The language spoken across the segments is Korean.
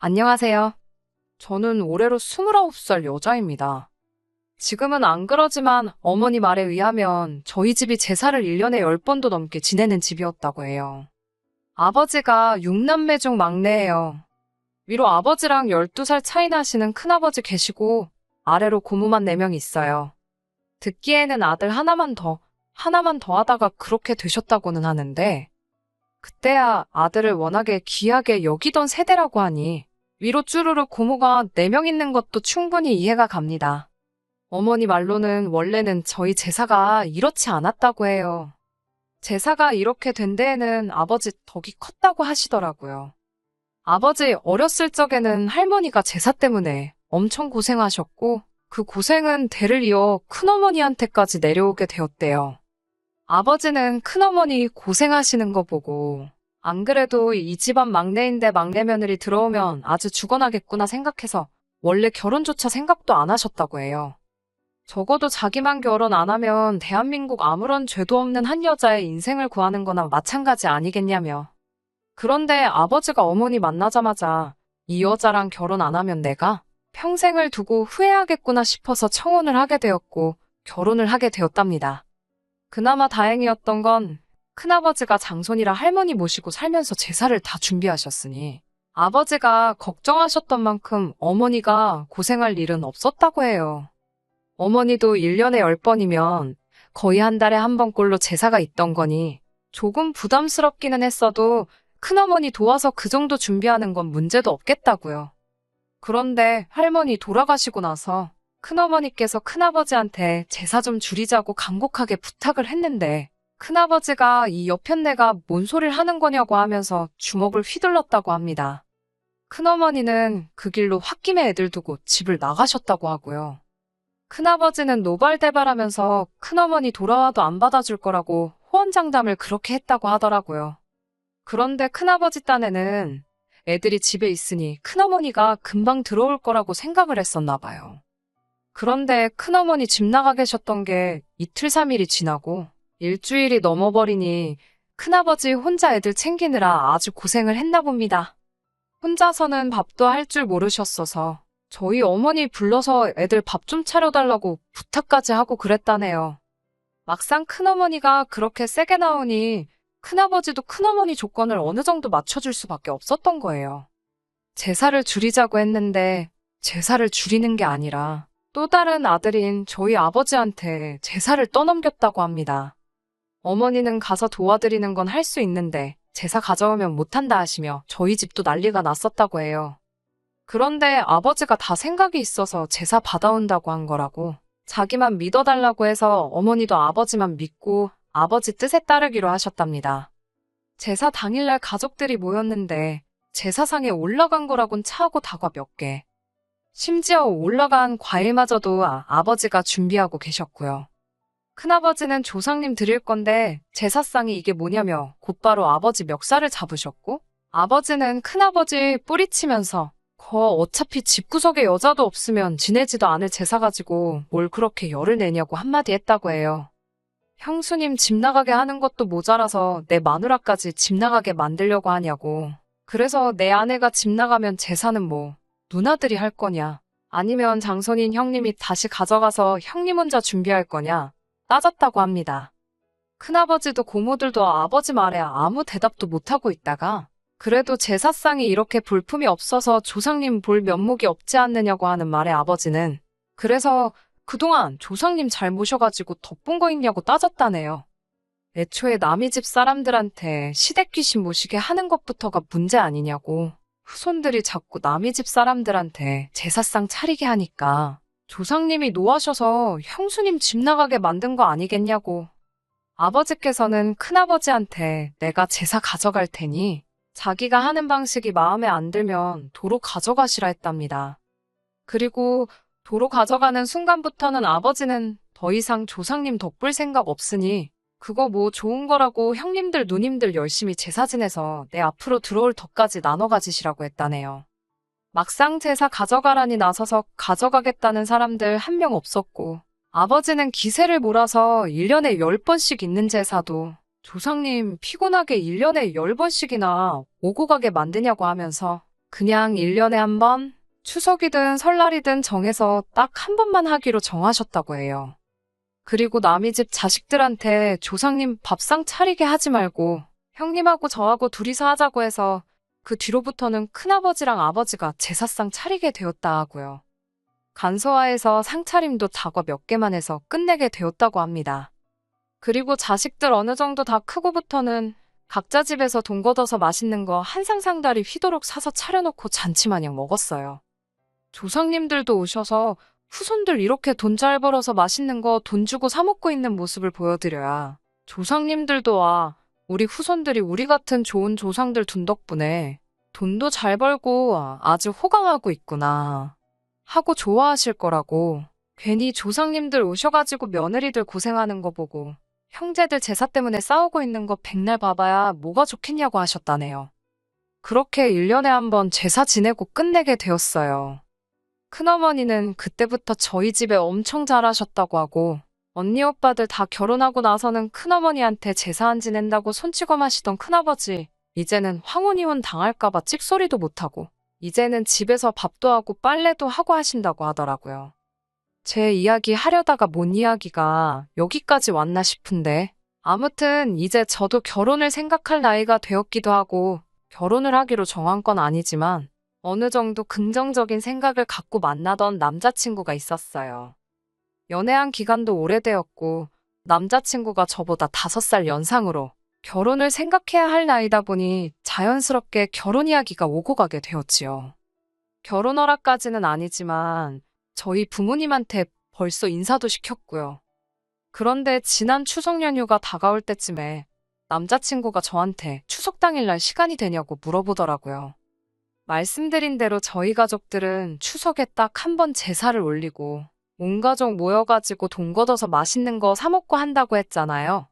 안녕하세요. 저는 올해로 29살 여자입니다. 지금은 안 그러지만 어머니 말에 의하면 저희 집이 제사를 1년에 10번도 넘게 지내는 집이었다고 해요. 아버지가 6남매 중 막내예요. 위로 아버지랑 12살 차이 나시는 큰아버지 계시고 아래로 고모만 4명 있어요. 듣기에는 아들 하나만 더 하다가 그렇게 되셨다고는 하는데 그때야 아들을 워낙에 귀하게 여기던 세대라고 하니 위로 쭈루룩 고모가 4명 있는 것도 충분히 이해가 갑니다. 어머니 말로는 원래는 저희 제사가 이렇지 않았다고 해요. 제사가 이렇게 된 데에는 아버지 덕이 컸다고 하시더라고요. 아버지 어렸을 적에는 할머니가 제사 때문에 엄청 고생하셨고 그 고생은 대를 이어 큰어머니한테까지 내려오게 되었대요. 아버지는 큰어머니 고생하시는 거 보고 안 그래도 이 집안 막내인데 막내 며느리 들어오면 아주 죽어나겠구나 생각해서 원래 결혼조차 생각도 안 하셨다고 해요. 적어도 자기만 결혼 안 하면 대한민국 아무런 죄도 없는 한 여자의 인생을 구하는 거나 마찬가지 아니겠냐며. 그런데 아버지가 어머니 만나자마자 이 여자랑 결혼 안 하면 내가 평생을 두고 후회하겠구나 싶어서 청혼을 하게 되었고 결혼을 하게 되었답니다. 그나마 다행이었던 건 큰아버지가 장손이라 할머니 모시고 살면서 제사를 다 준비하셨으니 아버지가 걱정하셨던 만큼 어머니가 고생할 일은 없었다고 해요. 어머니도 1년에 10번이면 거의 한 달에 한 번꼴로 제사가 있던 거니 조금 부담스럽기는 했어도 큰어머니 도와서 그 정도 준비하는 건 문제도 없겠다고요. 그런데 할머니 돌아가시고 나서 큰어머니께서 큰아버지한테 제사 좀 줄이자고 간곡하게 부탁을 했는데 큰아버지가 이 여편네가 뭔 소리를 하는 거냐고 하면서 주먹을 휘둘렀다고 합니다. 큰어머니는 그 길로 홧김에 애들 두고 집을 나가셨다고 하고요. 큰아버지는 노발대발하면서 큰어머니 돌아와도 안 받아줄 거라고 호언장담을 그렇게 했다고 하더라고요. 그런데 큰아버지 딴에는 애들이 집에 있으니 큰어머니가 금방 들어올 거라고 생각을 했었나 봐요. 그런데 큰어머니 집 나가 계셨던 게 이틀 3일이 지나고 일주일이 넘어버리니 큰아버지 혼자 애들 챙기느라 아주 고생을 했나 봅니다. 혼자서는 밥도 할 줄 모르셨어서 저희 어머니 불러서 애들 밥 좀 차려달라고 부탁까지 하고 그랬다네요. 막상 큰어머니가 그렇게 세게 나오니 큰아버지도 큰어머니 조건을 어느 정도 맞춰줄 수밖에 없었던 거예요. 제사를 줄이자고 했는데 제사를 줄이는 게 아니라 또 다른 아들인 저희 아버지한테 제사를 떠넘겼다고 합니다. 어머니는 가서 도와드리는 건 할 수 있는데 제사 가져오면 못한다 하시며 저희 집도 난리가 났었다고 해요. 그런데 아버지가 다 생각이 있어서 제사 받아온다고 한 거라고 자기만 믿어달라고 해서 어머니도 아버지만 믿고 아버지 뜻에 따르기로 하셨답니다. 제사 당일날 가족들이 모였는데 제사상에 올라간 거라곤 차하고 다과 몇 개. 심지어 올라간 과일마저도 아버지가 준비하고 계셨고요. 큰아버지는 조상님 드릴 건데 제사상이 이게 뭐냐며 곧바로 아버지 멱살을 잡으셨고 아버지는 큰아버지 뿌리치면서 어차피 집구석에 여자도 없으면 지내지도 않을 제사 가지고 뭘 그렇게 열을 내냐고 한마디 했다고 해요. 형수님 집 나가게 하는 것도 모자라서 내 마누라까지 집 나가게 만들려고 하냐고. 그래서 내 아내가 집 나가면 제사는 뭐 누나들이 할 거냐 아니면 장손인 형님이 다시 가져가서 형님 혼자 준비할 거냐 따졌다고 합니다. 큰아버지도 고모들도 아버지 말에 아무 대답도 못하고 있다가 그래도 제사상이 이렇게 볼품이 없어서 조상님 볼 면목이 없지 않느냐고 하는 말에 아버지는 그래서 그동안 조상님 잘 모셔가지고 덕본 거 있냐고 따졌다네요. 애초에 남의 집 사람들한테 시댁 귀신 모시게 하는 것부터가 문제 아니냐고. 후손들이 자꾸 남의 집 사람들한테 제사상 차리게 하니까 조상님이 노하셔서 형수님 집 나가게 만든 거 아니겠냐고. 아버지께서는 큰아버지한테 내가 제사 가져갈 테니 자기가 하는 방식이 마음에 안 들면 도로 가져가시라 했답니다. 그리고 도로 가져가는 순간부터는 아버지는 더 이상 조상님 덕볼 생각 없으니 그거 뭐 좋은 거라고 형님들 누님들 열심히 제사 지내서 내 앞으로 들어올 덕까지 나눠 가지시라고 했다네요. 막상 제사 가져가라니 나서서 가져가겠다는 사람들 한 명 없었고 아버지는 기세를 몰아서 1년에 10번씩 있는 제사도 조상님 피곤하게 1년에 10번씩이나 오고 가게 만드냐고 하면서 그냥 1년에 한 번, 추석이든 설날이든 정해서 딱 한 번만 하기로 정하셨다고 해요. 그리고 남이 집 자식들한테 조상님 밥상 차리게 하지 말고 형님하고 저하고 둘이서 하자고 해서 그 뒤로부터는 큰아버지랑 아버지가 제사상 차리게 되었다 하고요. 간소화해서 상차림도 다과 몇 개만 해서 끝내게 되었다고 합니다. 그리고 자식들 어느 정도 다 크고부터는 각자 집에서 돈 걷어서 맛있는 거 한 상상다리 휘도록 사서 차려놓고 잔치마냥 먹었어요. 조상님들도 오셔서 후손들 이렇게 돈 잘 벌어서 맛있는 거 돈 주고 사 먹고 있는 모습을 보여드려야 조상님들도 와, 우리 후손들이 우리 같은 좋은 조상들 둔 덕분에 돈도 잘 벌고 아주 호강하고 있구나 하고 좋아하실 거라고. 괜히 조상님들 오셔가지고 며느리들 고생하는 거 보고 형제들 제사 때문에 싸우고 있는 거 백날 봐봐야 뭐가 좋겠냐고 하셨다네요. 그렇게 1년에 한 번 제사 지내고 끝내게 되었어요. 큰어머니는 그때부터 저희 집에 엄청 잘하셨다고 하고 언니 오빠들 다 결혼하고 나서는 큰어머니한테 제사 안 지낸다고 손찌검 하시던 큰아버지 이제는 황혼이혼 당할까봐 찍소리도 못하고 이제는 집에서 밥도 하고 빨래도 하고 하신다고 하더라고요. 제 이야기 하려다가 뭔 이야기가 여기까지 왔나 싶은데 아무튼 이제 저도 결혼을 생각할 나이가 되었기도 하고 결혼을 하기로 정한 건 아니지만 어느 정도 긍정적인 생각을 갖고 만나던 남자친구가 있었어요. 연애한 기간도 오래되었고 남자친구가 저보다 5살 연상으로 결혼을 생각해야 할 나이다 보니 자연스럽게 결혼 이야기가 오고 가게 되었지요. 결혼 허락까지는 아니지만 저희 부모님한테 벌써 인사도 시켰고요. 그런데 지난 추석 연휴가 다가올 때쯤에 남자친구가 저한테 추석 당일날 시간이 되냐고 물어보더라고요. 말씀드린 대로 저희 가족들은 추석에 딱 한 번 제사를 올리고 온 가족 모여가지고 돈 걷어서 맛있는 거 사 먹고 한다고 했잖아요.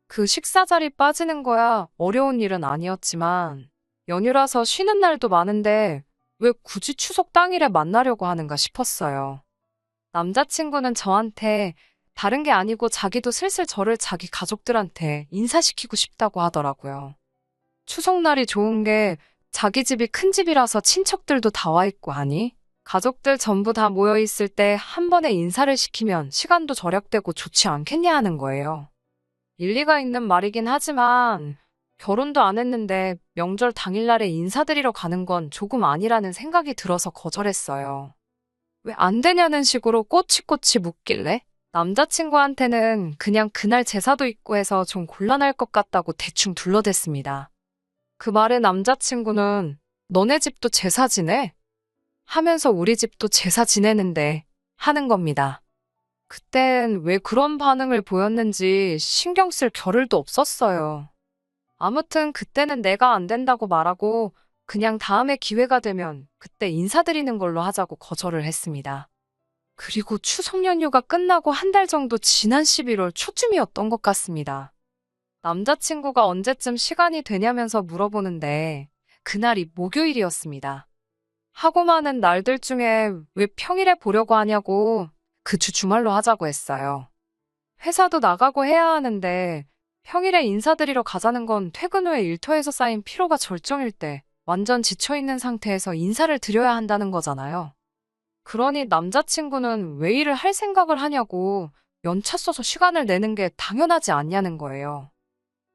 그 식사 자리 빠지는 거야 어려운 일은 아니었지만 연휴라서 쉬는 날도 많은데 왜 굳이 추석 당일에 만나려고 하는가 싶었어요. 남자친구는 저한테 다른 게 아니고 자기도 슬슬 저를 자기 가족들한테 인사시키고 싶다고 하더라고요. 추석날이 좋은 게 자기 집이 큰 집이라서 친척들도 다 와 있고 하니 가족들 전부 다 모여 있을 때 한 번에 인사를 시키면 시간도 절약되고 좋지 않겠냐 하는 거예요. 일리가 있는 말이긴 하지만 결혼도 안 했는데 명절 당일날에 인사드리러 가는 건 조금 아니라는 생각이 들어서 거절했어요. 왜 안 되냐는 식으로 꼬치꼬치 묻길래 남자친구한테는 그냥 그날 제사도 있고 해서 좀 곤란할 것 같다고 대충 둘러댔습니다. 그 말에 남자친구는 너네 집도 제사 지내? 하면서 우리 집도 제사 지내는데 하는 겁니다. 그땐 왜 그런 반응을 보였는지 신경 쓸 겨를도 없었어요. 아무튼 그때는 내가 안 된다고 말하고 그냥 다음에 기회가 되면 그때 인사드리는 걸로 하자고 거절을 했습니다. 그리고 추석 연휴가 끝나고 한 달 정도 지난 11월 초쯤이었던 것 같습니다. 남자친구가 언제쯤 시간이 되냐면서 물어보는데 그날이 목요일이었습니다. 하고 많은 날들 중에 왜 평일에 보려고 하냐고 그 주 주말로 하자고 했어요. 회사도 나가고 해야 하는데 평일에 인사드리러 가자는 건 퇴근 후에 일터에서 쌓인 피로가 절정일 때 완전 지쳐있는 상태에서 인사를 드려야 한다는 거잖아요. 그러니 남자친구는 왜 일을 할 생각을 하냐고 연차 써서 시간을 내는 게 당연하지 않냐는 거예요.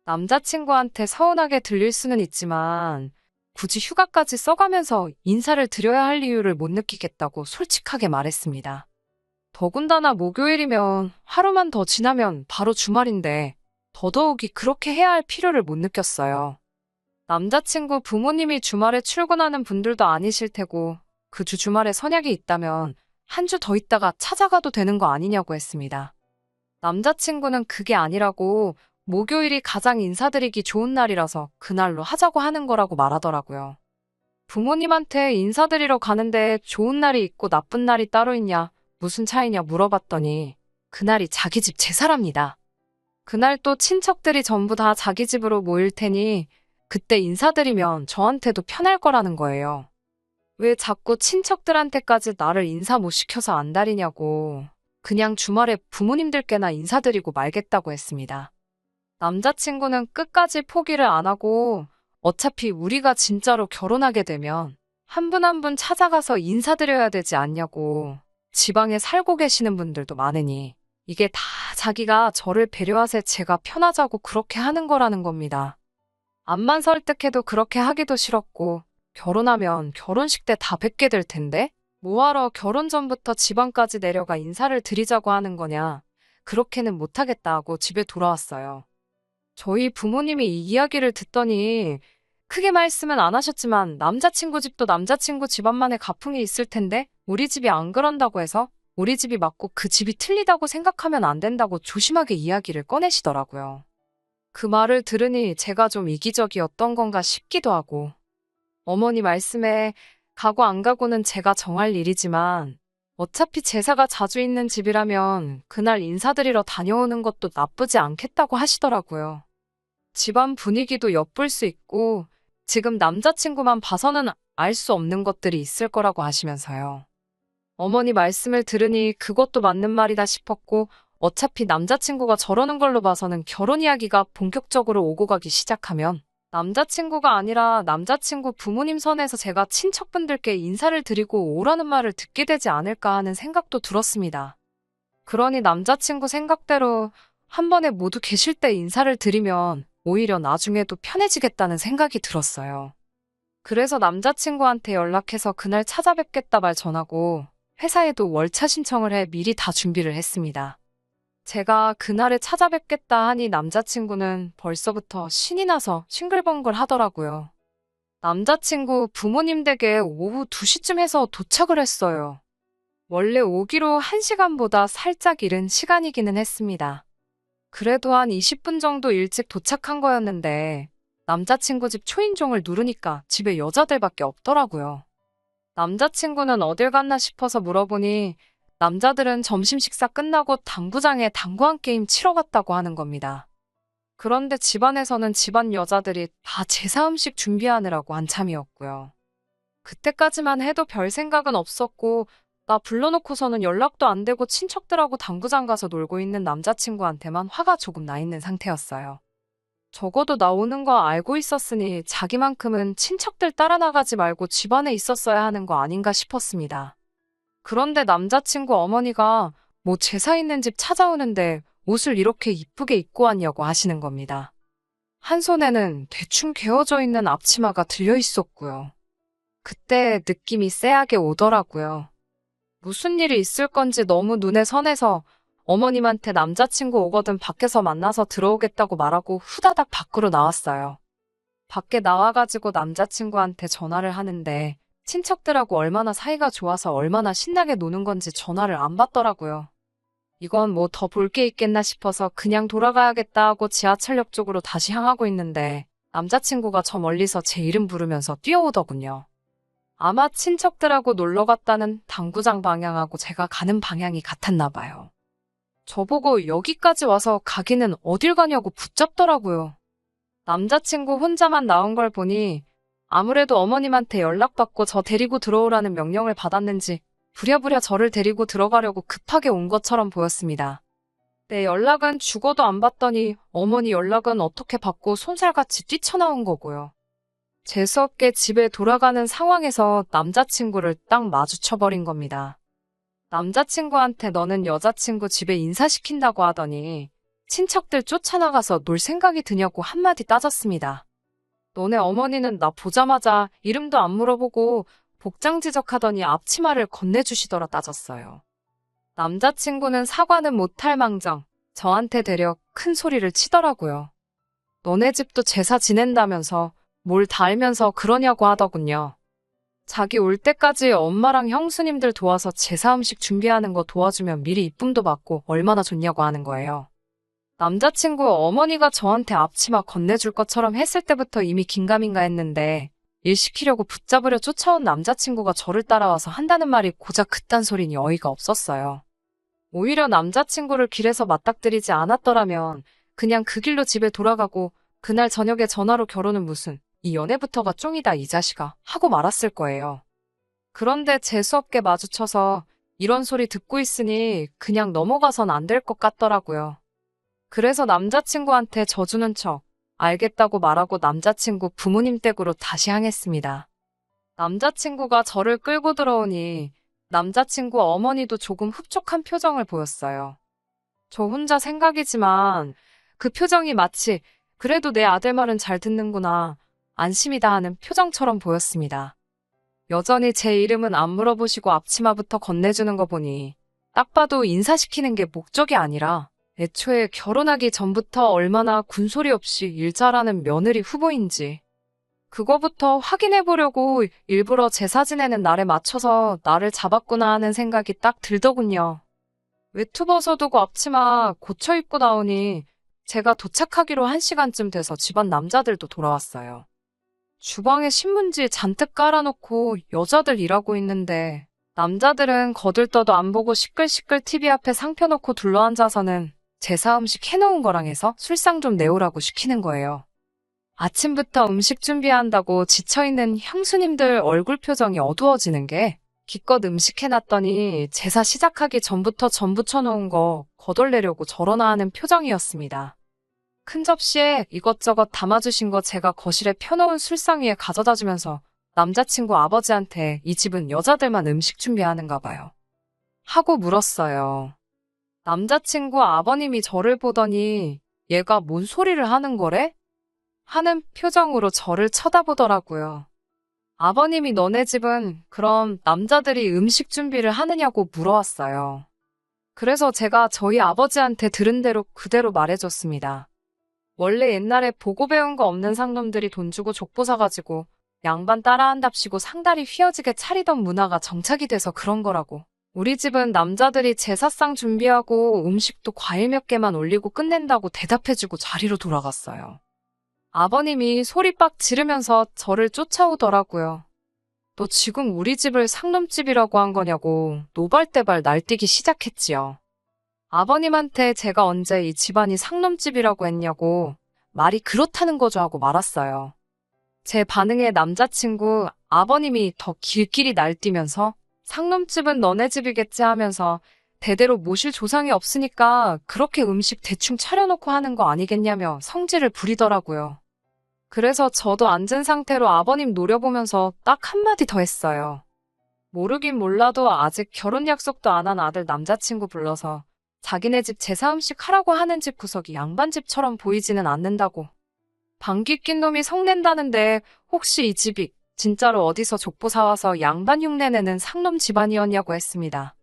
남자친구한테 서운하게 들릴 수는 있지만 굳이 휴가까지 써가면서 인사를 드려야 할 이유를 못 느끼겠다고 솔직하게 말했습니다. 더군다나 목요일이면 하루만 더 지나면 바로 주말인데 더더욱이 그렇게 해야 할 필요를 못 느꼈어요. 남자친구 부모님이 주말에 출근하는 분들도 아니실 테고 그 주 주말에 선약이 있다면 한 주 더 있다가 찾아가도 되는 거 아니냐고 했습니다. 남자친구는 그게 아니라고 목요일이 가장 인사드리기 좋은 날이라서 그날로 하자고 하는 거라고 말하더라고요. 부모님한테 인사드리러 가는데 좋은 날이 있고 나쁜 날이 따로 있냐, 무슨 차이냐 물어봤더니 그날이 자기 집 제사랍니다. 그날 또 친척들이 전부 다 자기 집으로 모일 테니 그때 인사드리면 저한테도 편할 거라는 거예요. 왜 자꾸 친척들한테까지 나를 인사 못 시켜서 안달이냐고 그냥 주말에 부모님들께나 인사드리고 말겠다고 했습니다. 남자친구는 끝까지 포기를 안 하고 어차피 우리가 진짜로 결혼하게 되면 한 분 한 분 찾아가서 인사드려야 되지 않냐고. 지방에 살고 계시는 분들도 많으니 이게 다 자기가 저를 배려하세 제가 편하자고 그렇게 하는 거라는 겁니다. 암만 설득해도 그렇게 하기도 싫었고 결혼하면 결혼식 때 다 뵙게 될 텐데 뭐하러 결혼 전부터 지방까지 내려가 인사를 드리자고 하는 거냐. 그렇게는 못하겠다 하고 집에 돌아왔어요. 저희 부모님이 이 이야기를 듣더니 크게 말씀은 안 하셨지만 남자친구 집도 남자친구 집안만의 가풍이 있을 텐데 우리 집이 안 그런다고 해서 우리 집이 맞고 그 집이 틀리다고 생각하면 안 된다고 조심하게 이야기를 꺼내시더라고요. 그 말을 들으니 제가 좀 이기적이었던 건가 싶기도 하고 어머니 말씀에 가고 안 가고는 제가 정할 일이지만 어차피 제사가 자주 있는 집이라면 그날 인사드리러 다녀오는 것도 나쁘지 않겠다고 하시더라고요. 집안 분위기도 엿볼 수 있고 지금 남자친구만 봐서는 알 수 없는 것들이 있을 거라고 하시면서요. 어머니 말씀을 들으니 그것도 맞는 말이다 싶었고 어차피 남자친구가 저러는 걸로 봐서는 결혼 이야기가 본격적으로 오고 가기 시작하면 남자친구가 아니라 남자친구 부모님 선에서 제가 친척분들께 인사를 드리고 오라는 말을 듣게 되지 않을까 하는 생각도 들었습니다. 그러니 남자친구 생각대로 한 번에 모두 계실 때 인사를 드리면 오히려 나중에도 편해지겠다는 생각이 들었어요. 그래서 남자친구한테 연락해서 그날 찾아뵙겠다 말 전하고 회사에도 월차 신청을 해 미리 다 준비를 했습니다. 제가 그날에 찾아뵙겠다 하니 남자친구는 벌써부터 신이 나서 싱글벙글 하더라고요. 남자친구 부모님 댁에 오후 2시쯤 해서 도착을 했어요. 원래 오기로 1시간보다 살짝 이른 시간이기는 했습니다. 그래도 한 20분 정도 일찍 도착한 거였는데 남자친구 집 초인종을 누르니까 집에 여자들밖에 없더라고요. 남자친구는 어딜 갔나 싶어서 물어보니 남자들은 점심 식사 끝나고 당구장에 당구 한 게임 치러 갔다고 하는 겁니다. 그런데 집안에서는 집안 여자들이 다 제사 음식 준비하느라고 한참이었고요. 그때까지만 해도 별 생각은 없었고 나 불러놓고서는 연락도 안 되고 친척들하고 당구장 가서 놀고 있는 남자친구한테만 화가 조금 나 있는 상태였어요. 적어도 나 오는 거 알고 있었으니 자기만큼은 친척들 따라 나가지 말고 집안에 있었어야 하는 거 아닌가 싶었습니다. 그런데 남자친구 어머니가 뭐 제사 있는 집 찾아오는데 옷을 이렇게 이쁘게 입고 왔냐고 하시는 겁니다. 한 손에는 대충 개어져 있는 앞치마가 들려 있었고요. 그때 느낌이 쎄하게 오더라고요. 무슨 일이 있을 건지 너무 눈에 선해서 어머님한테 남자친구 오거든 밖에서 만나서 들어오겠다고 말하고 후다닥 밖으로 나왔어요. 밖에 나와가지고 남자친구한테 전화를 하는데 친척들하고 얼마나 사이가 좋아서 얼마나 신나게 노는 건지 전화를 안 받더라고요. 이건 뭐 더 볼 게 있겠나 싶어서 그냥 돌아가야겠다 하고 지하철역 쪽으로 다시 향하고 있는데 남자친구가 저 멀리서 제 이름 부르면서 뛰어오더군요. 아마 친척들하고 놀러 갔다는 당구장 방향하고 제가 가는 방향이 같았나 봐요. 저보고 여기까지 와서 가기는 어딜 가냐고 붙잡더라고요. 남자친구 혼자만 나온 걸 보니 아무래도 어머님한테 연락받고 저 데리고 들어오라는 명령을 받았는지 부랴부랴 저를 데리고 들어가려고 급하게 온 것처럼 보였습니다. 내 연락은 죽어도 안 받더니 어머니 연락은 어떻게 받고 손살같이 뛰쳐나온 거고요. 재수없게 집에 돌아가는 상황에서 남자친구를 딱 마주쳐버린 겁니다. 남자친구한테 너는 여자친구 집에 인사시킨다고 하더니 친척들 쫓아나가서 놀 생각이 드냐고 한마디 따졌습니다. 너네 어머니는 나 보자마자 이름도 안 물어보고 복장 지적하더니 앞치마를 건네주시더라 따졌어요. 남자친구는 사과는 못할 망정 저한테 대려 큰 소리를 치더라고요. 너네 집도 제사 지낸다면서 뭘 다 알면서 그러냐고 하더군요. 자기 올 때까지 엄마랑 형수님들 도와서 제사 음식 준비하는 거 도와주면 미리 이쁨도 받고 얼마나 좋냐고 하는 거예요. 남자친구 어머니가 저한테 앞치마 건네줄 것처럼 했을 때부터 이미 긴가민가 했는데 일 시키려고 붙잡으려 쫓아온 남자친구가 저를 따라와서 한다는 말이 고작 그딴 소리니 어이가 없었어요. 오히려 남자친구를 길에서 맞닥뜨리지 않았더라면 그냥 그 길로 집에 돌아가고 그날 저녁에 전화로 결혼은 무슨 이 연애부터가 쫑이다 이 자식아 하고 말았을 거예요. 그런데 재수없게 마주쳐서 이런 소리 듣고 있으니 그냥 넘어가선 안 될 것 같더라고요. 그래서 남자친구한테 져주는 척 알겠다고 말하고 남자친구 부모님 댁으로 다시 향했습니다. 남자친구가 저를 끌고 들어오니 남자친구 어머니도 조금 흡족한 표정을 보였어요. 저 혼자 생각이지만 그 표정이 마치 그래도 내 아들 말은 잘 듣는구나, 안심이다 하는 표정처럼 보였습니다. 여전히 제 이름은 안 물어보시고 앞치마부터 건네주는 거 보니 딱 봐도 인사시키는 게 목적이 아니라 애초에 결혼하기 전부터 얼마나 군소리 없이 일 잘하는 며느리 후보인지 그거부터 확인해 보려고 일부러 제사 지내는 날에 맞춰서 나를 잡았구나 하는 생각이 딱 들더군요. 외투 벗어두고 앞치마 고쳐 입고 나오니 제가 도착하기로 1시간쯤 돼서 집안 남자들도 돌아왔어요. 주방에 신문지 잔뜩 깔아놓고 여자들 일하고 있는데 남자들은 거들떠도 안 보고 시끌시끌 TV 앞에 상 펴놓고 둘러앉아서는 제사 음식 해놓은 거랑 해서 술상 좀 내오라고 시키는 거예요. 아침부터 음식 준비한다고 지쳐있는 형수님들 얼굴 표정이 어두워지는 게 기껏 음식 해놨더니 제사 시작하기 전부터 전 부쳐놓은 거 거덜내려고 저러나 하는 표정이었습니다. 큰 접시에 이것저것 담아주신 거 제가 거실에 펴놓은 술상 위에 가져다 주면서 남자친구 아버지한테 이 집은 여자들만 음식 준비하는가 봐요. 하고 물었어요. 남자친구 아버님이 저를 보더니 얘가 뭔 소리를 하는 거래? 하는 표정으로 저를 쳐다보더라고요. 아버님이 너네 집은 그럼 남자들이 음식 준비를 하느냐고 물어왔어요. 그래서 제가 저희 아버지한테 들은 대로 그대로 말해줬습니다. 원래 옛날에 보고 배운 거 없는 상놈들이 돈 주고 족보 사가지고 양반 따라한답시고 상다리 휘어지게 차리던 문화가 정착이 돼서 그런 거라고. 우리 집은 남자들이 제사상 준비하고 음식도 과일 몇 개만 올리고 끝낸다고 대답해주고 자리로 돌아갔어요. 아버님이 소리 빡 지르면서 저를 쫓아오더라고요. 너 지금 우리 집을 상놈집이라고 한 거냐고 노발대발 날뛰기 시작했지요. 아버님한테 제가 언제 이 집안이 상놈집이라고 했냐고 말이 그렇다는 거죠 하고 말았어요. 제 반응에 남자친구 아버님이 더 길길이 날뛰면서 상놈집은 너네 집이겠지 하면서 대대로 모실 조상이 없으니까 그렇게 음식 대충 차려놓고 하는 거 아니겠냐며 성질을 부리더라고요. 그래서 저도 앉은 상태로 아버님 노려보면서 딱 한마디 더 했어요. 모르긴 몰라도 아직 결혼 약속도 안 한 아들 남자친구 불러서 자기네 집 제사 음식 하라고 하는 집 구석이 양반집처럼 보이지는 않는다고. 방귀 낀 놈이 성낸다는데 혹시 이 집이 진짜로 어디서 족보 사와서 양반 흉내내는 상놈 집안이었냐고 했습니다.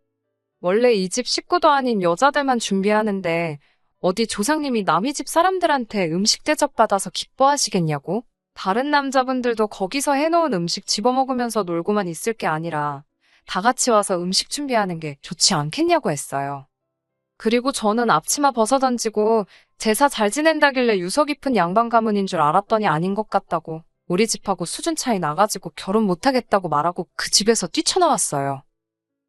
원래 이 집 식구도 아닌 여자들만 준비하는데 어디 조상님이 남의 집 사람들한테 음식 대접받아서 기뻐하시겠냐고? 다른 남자분들도 거기서 해놓은 음식 집어먹으면서 놀고만 있을 게 아니라 다 같이 와서 음식 준비하는 게 좋지 않겠냐고 했어요. 그리고 저는 앞치마 벗어던지고 제사 잘 지낸다길래 유서 깊은 양반 가문인 줄 알았더니 아닌 것 같다고 우리 집하고 수준 차이 나가지고 결혼 못하겠다고 말하고 그 집에서 뛰쳐나왔어요.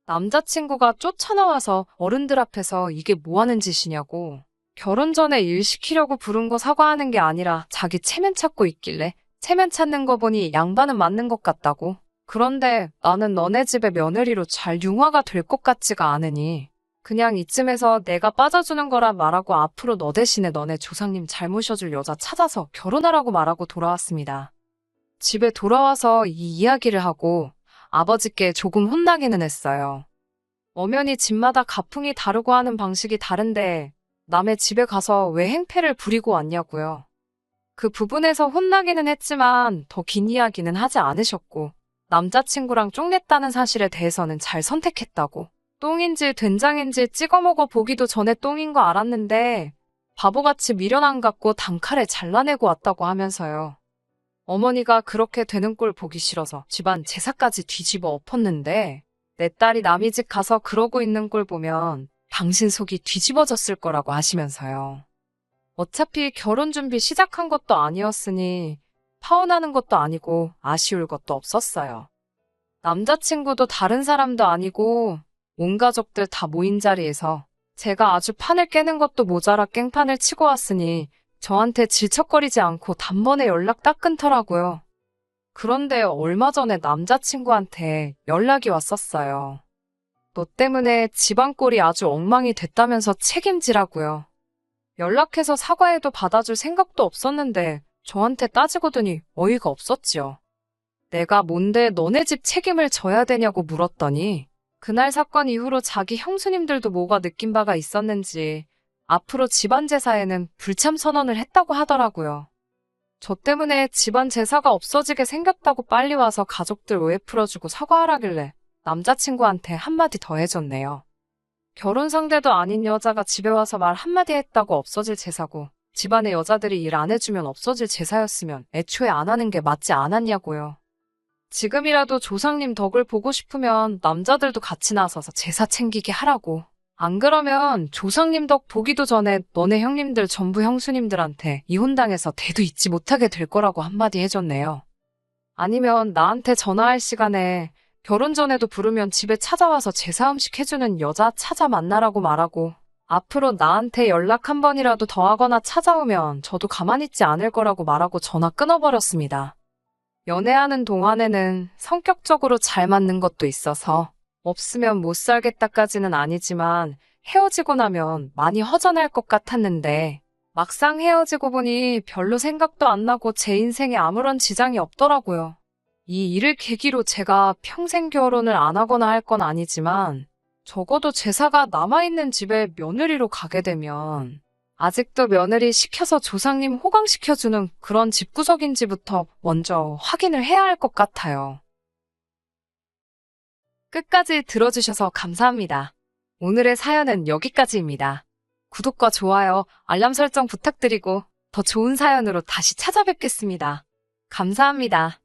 남자친구가 쫓아나와서 어른들 앞에서 이게 뭐 하는 짓이냐고 결혼 전에 일 시키려고 부른 거 사과하는 게 아니라 자기 체면 찾고 있길래 체면 찾는 거 보니 양반은 맞는 것 같다고. 그런데 나는 너네 집의 며느리로 잘 융화가 될 것 같지가 않으니 그냥 이쯤에서 내가 빠져주는 거라 말하고 앞으로 너 대신에 너네 조상님 잘 모셔줄 여자 찾아서 결혼하라고 말하고 돌아왔습니다. 집에 돌아와서 이 이야기를 하고 아버지께 조금 혼나기는 했어요. 엄연히 집마다 가풍이 다르고 하는 방식이 다른데 남의 집에 가서 왜 행패를 부리고 왔냐고요. 그 부분에서 혼나기는 했지만 더 긴 이야기는 하지 않으셨고 남자친구랑 쫑냈다는 사실에 대해서는 잘 선택했다고. 똥인지 된장인지 찍어 먹어 보기도 전에 똥인 거 알았는데 바보같이 미련 안 갖고 단칼에 잘라내고 왔다고 하면서요. 어머니가 그렇게 되는 꼴 보기 싫어서 집안 제사까지 뒤집어 엎었는데 내 딸이 남의 집 가서 그러고 있는 꼴 보면 당신 속이 뒤집어졌을 거라고 하시면서요. 어차피 결혼 준비 시작한 것도 아니었으니 파혼하는 것도 아니고 아쉬울 것도 없었어요. 남자친구도 다른 사람도 아니고 온 가족들 다 모인 자리에서 제가 아주 판을 깨는 것도 모자라 깽판을 치고 왔으니 저한테 질척거리지 않고 단번에 연락 딱 끊더라고요. 그런데 얼마 전에 남자친구한테 연락이 왔었어요. 너 때문에 집안 꼴이 아주 엉망이 됐다면서 책임지라고요. 연락해서 사과해도 받아줄 생각도 없었는데 저한테 따지고더니 어이가 없었지요. 내가 뭔데 너네 집 책임을 져야 되냐고 물었더니 그날 사건 이후로 자기 형수님들도 뭐가 느낀 바가 있었는지 앞으로 집안 제사에는 불참 선언을 했다고 하더라고요. 저 때문에 집안 제사가 없어지게 생겼다고 빨리 와서 가족들 오해 풀어주고 사과하라길래 남자친구한테 한마디 더 해줬네요. 결혼 상대도 아닌 여자가 집에 와서 말 한마디 했다고 없어질 제사고 집안의 여자들이 일 안 해주면 없어질 제사였으면 애초에 안 하는 게 맞지 않았냐고요. 지금이라도 조상님 덕을 보고 싶으면 남자들도 같이 나서서 제사 챙기게 하라고. 안 그러면 조상님 덕 보기도 전에 너네 형님들 전부 형수님들한테 이혼당해서 대도 잊지 못하게 될 거라고 한마디 해줬네요. 아니면 나한테 전화할 시간에 결혼 전에도 부르면 집에 찾아와서 제사 음식 해주는 여자 찾아 만나라고 말하고 앞으로 나한테 연락 한 번이라도 더 하거나 찾아오면 저도 가만히 있지 않을 거라고 말하고 전화 끊어버렸습니다. 연애하는 동안에는 성격적으로 잘 맞는 것도 있어서 없으면 못 살겠다까지는 아니지만 헤어지고 나면 많이 허전할 것 같았는데 막상 헤어지고 보니 별로 생각도 안 나고 제 인생에 아무런 지장이 없더라고요. 이 일을 계기로 제가 평생 결혼을 안 하거나 할 건 아니지만 적어도 제사가 남아있는 집에 며느리로 가게 되면 아직도 며느리 시켜서 조상님 호강시켜주는 그런 집구석인지부터 먼저 확인을 해야 할 것 같아요. 끝까지 들어주셔서 감사합니다. 오늘의 사연은 여기까지입니다. 구독과 좋아요, 알람 설정 부탁드리고 더 좋은 사연으로 다시 찾아뵙겠습니다. 감사합니다.